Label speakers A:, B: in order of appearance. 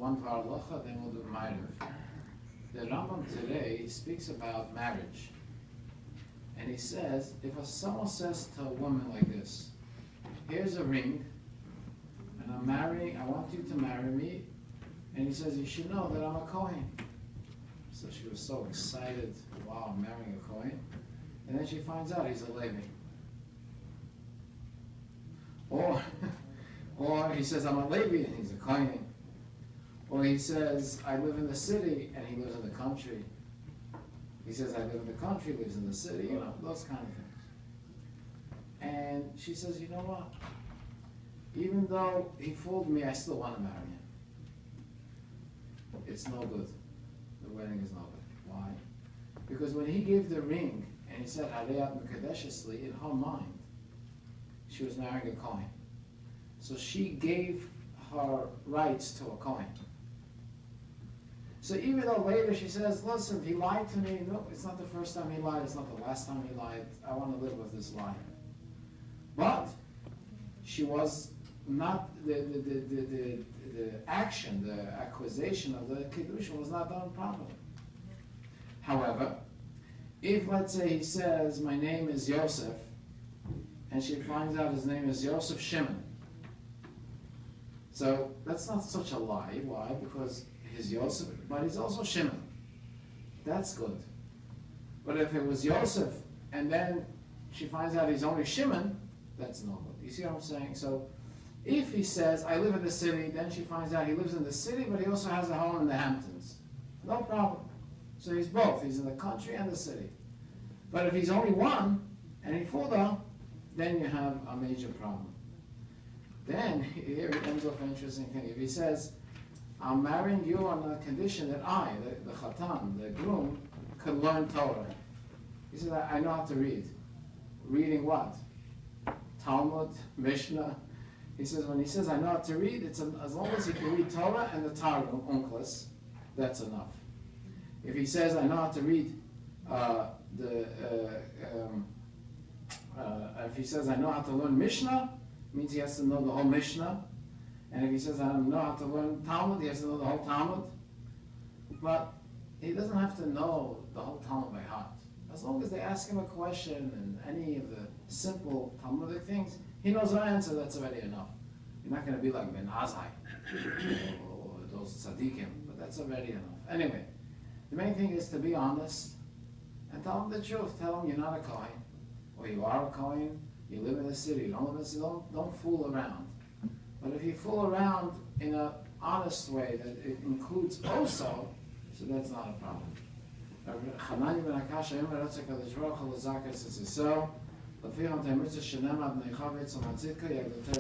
A: one Dvar Halacha, then we'll do Ma'ariv. The Rambam today speaks about marriage. And he says, if someone says to a woman like this, here's a ring, and I want you to marry me, and he says, you should know that I'm a Kohen. So she was so excited, wow, I'm marrying a Kohen. And then she finds out he's a Levi. Or he says, I'm a Levi, and he's a Kohen. Or he says, I live in the city, and he lives in the country. He says, I live in the country, lives in the city, you know, those kind of things. And she says, you know what? Even though he fooled me, I still want to marry him. It's no good. The wedding is no good. Why? Because when he gave the ring, and he said, Hareyat Mekadeshesli, in her mind, she was marrying a Kohen. So she gave her rights to a Kohen. So even though later she says, listen, he lied to me. No, it's not the first time he lied. It's not the last time he lied. I want to live with this lie. But she was not, the action, the acquisition of the Kedusha was not done properly. However, if let's say he says, my name is Yosef, and she finds out his name is Yosef Shimon. So that's not such a lie. Why? Because he's Yosef, but he's also Shimon. That's good. But if it was Yosef, and then she finds out he's only Shimon, that's no good. You see what I'm saying? So if he says, I live in the city, then she finds out he lives in the city, but he also has a home in the Hamptons. No problem. So he's both. He's in the country and the city. But if he's only one, and he fooled her, then you have a major problem. Then, here it ends off an interesting thing. If he says, I'm marrying you on the condition that I, the Chatan, the groom, could learn Torah. He says, I know how to read. Reading what? Talmud, Mishnah. He says, when he says, I know how to read, it's as long as he can read Torah and the Targum, Unklis, that's enough. If he says, I know how to read if he says, I know how to learn Mishnah, means he has to know the whole Mishnah. And if he says, I know how to learn Talmud, he has to know the whole Talmud. But he doesn't have to know the whole Talmud by heart. As long as they ask him a question and any of the simple Talmudic things, he knows the answer, that's already enough. You're not going to be like Ben Azai or those tzaddikim, but that's already enough. Anyway, the main thing is to be honest and tell him the truth. Tell him you're not a Kohen, or you are a Kohen, you live in the city, you don't live in the city, don't fool around. But if you fool around in an honest way that it includes also, so that's not a problem. Chananya ben Akasha, Yom HaRetzach HaKadosh Baruch Hu L'Zakar Tzitziso, L'fi Ham Te'emirtza Shenem Ad Neicha V'etzom HaTzidka Yagdoter